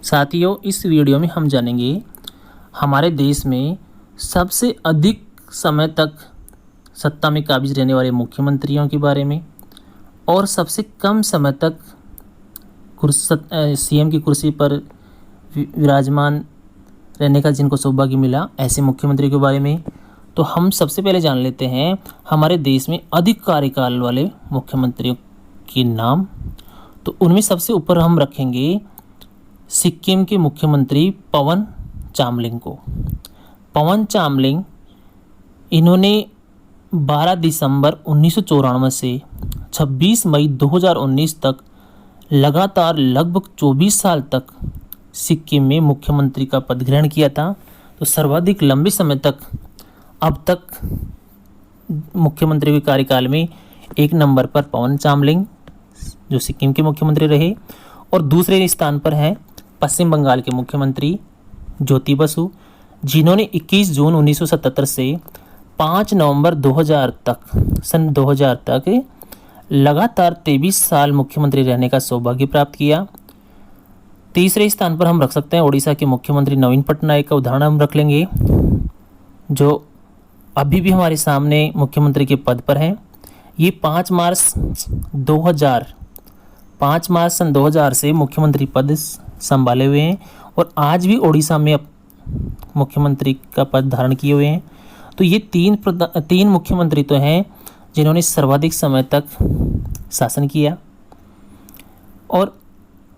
साथियों, इस वीडियो में हम जानेंगे हमारे देश में सबसे अधिक समय तक सत्ता में काबिज रहने वाले मुख्यमंत्रियों के बारे में और सबसे कम समय तक सीएम की कुर्सी पर विराजमान रहने का जिनको सौभाग्य मिला, ऐसे मुख्यमंत्री के बारे में। तो हम सबसे पहले जान लेते हैं हमारे देश में अधिक कार्यकाल वाले मुख्यमंत्रियों के नाम। तो उनमें सबसे ऊपर हम रखेंगे सिक्किम के मुख्यमंत्री पवन चामलिंग को। पवन चामलिंग इन्होंने 12 दिसंबर 1994 से 26 मई 2019 तक लगातार लगभग 24 साल तक सिक्किम में मुख्यमंत्री का पद ग्रहण किया था। तो सर्वाधिक लंबे समय तक अब तक मुख्यमंत्री के कार्यकाल में एक नंबर पर पवन चामलिंग जो सिक्किम के मुख्यमंत्री रहे, और दूसरे स्थान पर हैं पश्चिम बंगाल के मुख्यमंत्री ज्योति बसु, जिन्होंने 21 जून 1977 से 5 नवंबर 2000 तक सन 2000 तक लगातार 23 साल मुख्यमंत्री रहने का सौभाग्य प्राप्त किया। तीसरे स्थान पर हम रख सकते हैं ओडिशा के मुख्यमंत्री नवीन पटनायक का उदाहरण हम रख लेंगे, जो अभी भी हमारे सामने मुख्यमंत्री के पद पर हैं। ये 5 मार्च सन 2000 से मुख्यमंत्री पद संभाले हुए हैं और आज भी ओडिशा में मुख्यमंत्री का पद धारण किए हुए हैं। तो ये तीन मुख्यमंत्री तो हैं जिन्होंने सर्वाधिक समय तक शासन किया। और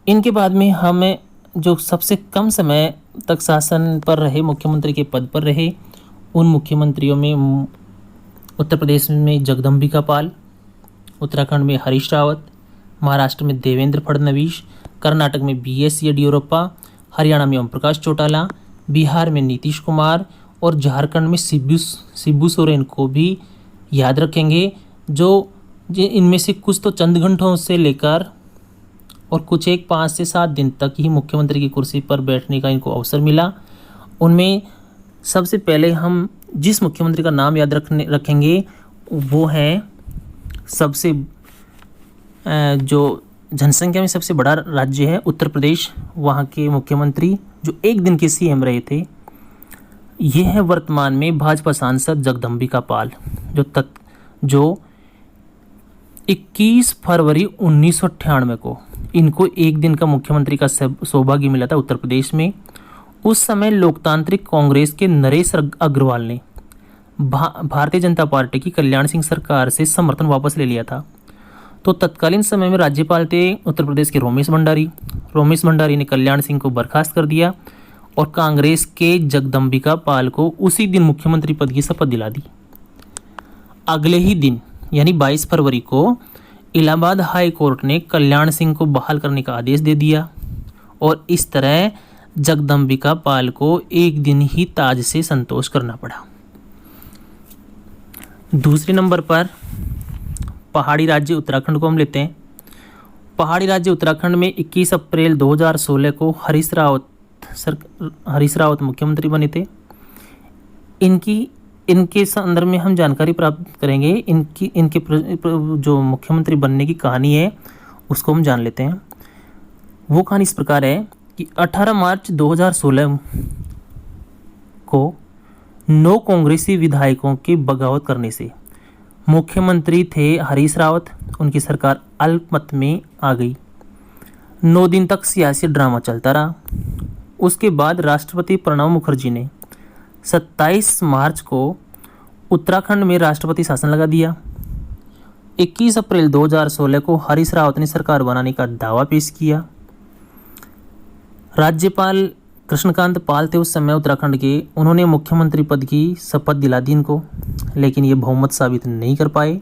इनके बाद में हमें जो सबसे कम समय तक शासन पर रहे, मुख्यमंत्री के पद पर रहे, उन मुख्यमंत्रियों में उत्तर प्रदेश में जगदम्बिका पाल, उत्तराखंड में हरीश रावत, महाराष्ट्र में देवेंद्र फडणवीस, कर्नाटक में BS येडियुरप्पा, हरियाणा में ओम प्रकाश चौटाला, बिहार में नीतीश कुमार और झारखंड में शिबू सोरेन को भी याद रखेंगे, जो इनमें से कुछ तो चंद घंटों से लेकर और कुछ 5 से 7 दिन तक ही मुख्यमंत्री की कुर्सी पर बैठने का इनको अवसर मिला। उनमें सबसे पहले हम जिस मुख्यमंत्री का नाम याद रखेंगे वो है सबसे जो जनसंख्या में सबसे बड़ा राज्य है उत्तर प्रदेश, वहाँ के मुख्यमंत्री जो एक दिन के CM रहे थे, ये है वर्तमान में भाजपा सांसद जगदम्बिका पाल, जो 21 फरवरी 1998 को इनको एक दिन का मुख्यमंत्री का सौभाग्य मिला था उत्तर प्रदेश में। उस समय लोकतांत्रिक कांग्रेस के नरेश अग्रवाल ने भारतीय जनता पार्टी की कल्याण सिंह सरकार से समर्थन वापस ले लिया था। तो तत्कालीन समय में राज्यपाल थे उत्तर प्रदेश के रोमेश भंडारी ने कल्याण सिंह को बर्खास्त कर दिया और कांग्रेस के जगदम्बिका पाल को उसी दिन मुख्यमंत्री पद की शपथ दिला दी। अगले ही दिन यानी 22 फरवरी को इलाहाबाद हाई कोर्ट ने कल्याण सिंह को बहाल करने का आदेश दे दिया और इस तरह जगदम्बिका पाल को एक दिन ही ताज से संतोष करना पड़ा। दूसरे नंबर पर पहाड़ी राज्य उत्तराखंड को हम लेते हैं। पहाड़ी राज्य उत्तराखंड में 21 अप्रैल 2016 को हरीश रावत मुख्यमंत्री बने थे। इनके संदर्भ में हम जानकारी प्राप्त करेंगे। इनके जो मुख्यमंत्री बनने की कहानी है उसको हम जान लेते हैं। वो कहानी इस प्रकार है कि 18 मार्च 2016 को 9 कांग्रेसी विधायकों के बगावत करने से मुख्यमंत्री थे हरीश रावत, उनकी सरकार अल्पमत में आ गई। 9 दिन तक सियासी ड्रामा चलता रहा। उसके बाद राष्ट्रपति प्रणब मुखर्जी ने 27 मार्च को उत्तराखंड में राष्ट्रपति शासन लगा दिया। 21 अप्रैल 2016 को हरीश रावत ने सरकार बनाने का दावा पेश किया। राज्यपाल कृष्णकांत पाल थे उस समय उत्तराखंड के, उन्होंने मुख्यमंत्री पद की शपथ दिला दी इनको, लेकिन ये बहुमत साबित नहीं कर पाए।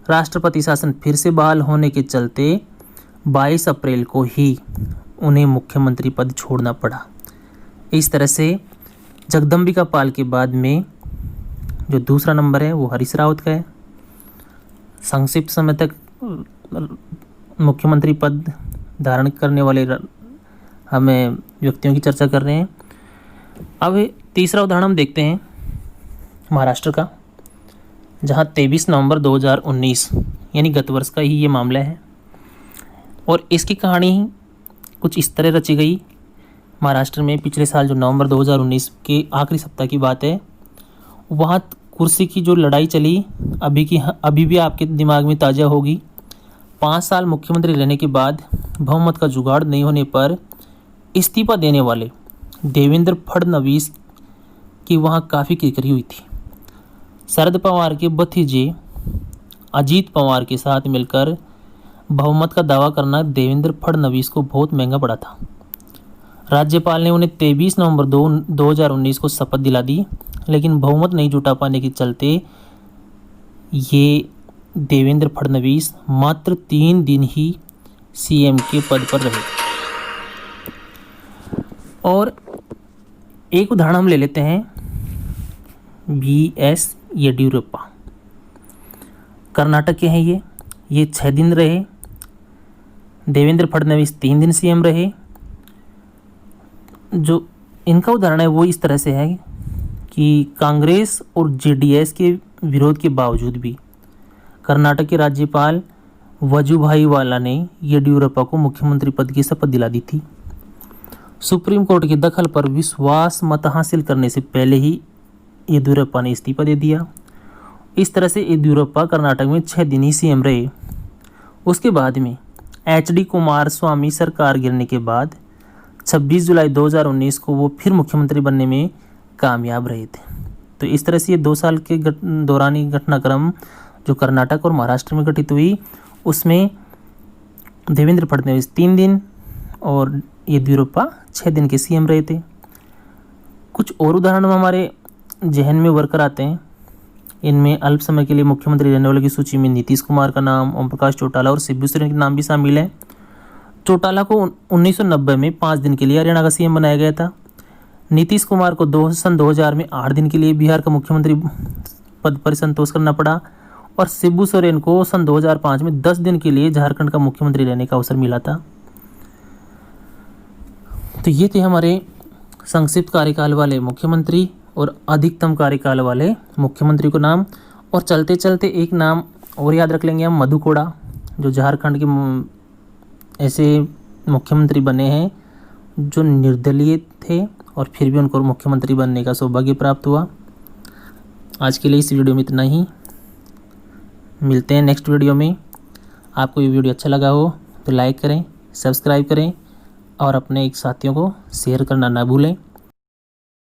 राष्ट्रपति शासन फिर से बहाल होने के चलते 22 अप्रैल को ही उन्हें मुख्यमंत्री पद छोड़ना पड़ा। इस तरह से जगदम्बिका पाल के बाद में जो दूसरा नंबर है वो हरीश रावत का है। संक्षिप्त समय तक मुख्यमंत्री पद धारण करने वाले हमें व्यक्तियों की चर्चा कर रहे हैं। अब तीसरा उदाहरण हम देखते हैं महाराष्ट्र का, जहां 23 नवंबर 2019 यानी गत वर्ष का ही ये मामला है और इसकी कहानी कुछ इस तरह रची गई महाराष्ट्र में पिछले साल जो नवंबर 2019 के आखिरी सप्ताह की बात है, वहाँ कुर्सी की जो लड़ाई चली अभी भी आपके दिमाग में ताज़ा होगी। 5 साल मुख्यमंत्री रहने के बाद बहुमत का जुगाड़ नहीं होने पर इस्तीफा देने वाले देवेंद्र फडणवीस की वहाँ काफ़ी किरकिरी हुई थी। शरद पवार के भतीजे अजीत पवार के साथ मिलकर बहुमत का दावा करना देवेंद्र फडणवीस को बहुत महंगा पड़ा था। राज्यपाल ने उन्हें 23 नवंबर 2019 को शपथ दिला दी, लेकिन बहुमत नहीं जुटा पाने के चलते ये देवेंद्र फडणवीस मात्र 3 दिन ही सीएम के पद पर रहे। और एक उदाहरण हम ले लेते हैं, BS येडियुरप्पा कर्नाटक के हैं। ये 6 दिन रहे। देवेंद्र फडणवीस 3 दिन सीएम रहे। जो इनका उदाहरण है वो इस तरह से है कि कांग्रेस और जेडीएस के विरोध के बावजूद भी कर्नाटक के राज्यपाल वजुभाई वाला ने येडियुरप्पा को मुख्यमंत्री पद की शपथ दिला दी थी। सुप्रीम कोर्ट के दखल पर विश्वास मत हासिल करने से पहले ही येडियुरप्पा ने इस्तीफा दे दिया। इस तरह से येडियुरप्पा कर्नाटक में 6 दिन ही सीएम रहे। उसके बाद में HD कुमारस्वामी सरकार गिरने के बाद 26 जुलाई 2019 को वो फिर मुख्यमंत्री बनने में कामयाब रहे थे। तो इस तरह से ये 2 साल के दौरानी घटनाक्रम जो कर्नाटक और महाराष्ट्र में घटित हुई, उसमें देवेंद्र फडणवीस 3 दिन और येडियुरप्पा 6 दिन के सीएम रहे थे। कुछ और उदाहरण हमारे जहन में उभर कर आते हैं। इनमें अल्प समय के लिए मुख्यमंत्री रहने वाले की सूची में नीतीश कुमार का नाम, ओम प्रकाश चौटाला और शिबू सोरेन के नाम भी शामिल है। चौटाला को 1990 में 5 दिन के लिए हरियाणा का सीएम बनाया गया था। नीतीश कुमार को सन 2000 में 8 दिन के लिए बिहार का मुख्यमंत्री पद पर संतोष करना पड़ा और शिबू सोरेन को सन 2005 में 10 दिन के लिए झारखंड का मुख्यमंत्री रहने का अवसर मिला था। तो ये थे हमारे संक्षिप्त कार्यकाल वाले मुख्यमंत्री और अधिकतम कार्यकाल वाले मुख्यमंत्री को नाम। और चलते चलते एक नाम और याद रख लेंगे हम, मधु कोड़ा, जो झारखंड के ऐसे मुख्यमंत्री बने हैं जो निर्दलीय थे और फिर भी उनको मुख्यमंत्री बनने का सौभाग्य प्राप्त हुआ। आज के लिए इस वीडियो में इतना ही। मिलते हैं नेक्स्ट वीडियो में। आपको ये वीडियो अच्छा लगा हो तो लाइक करें, सब्सक्राइब करें और अपने एक साथियों को शेयर करना ना भूलें।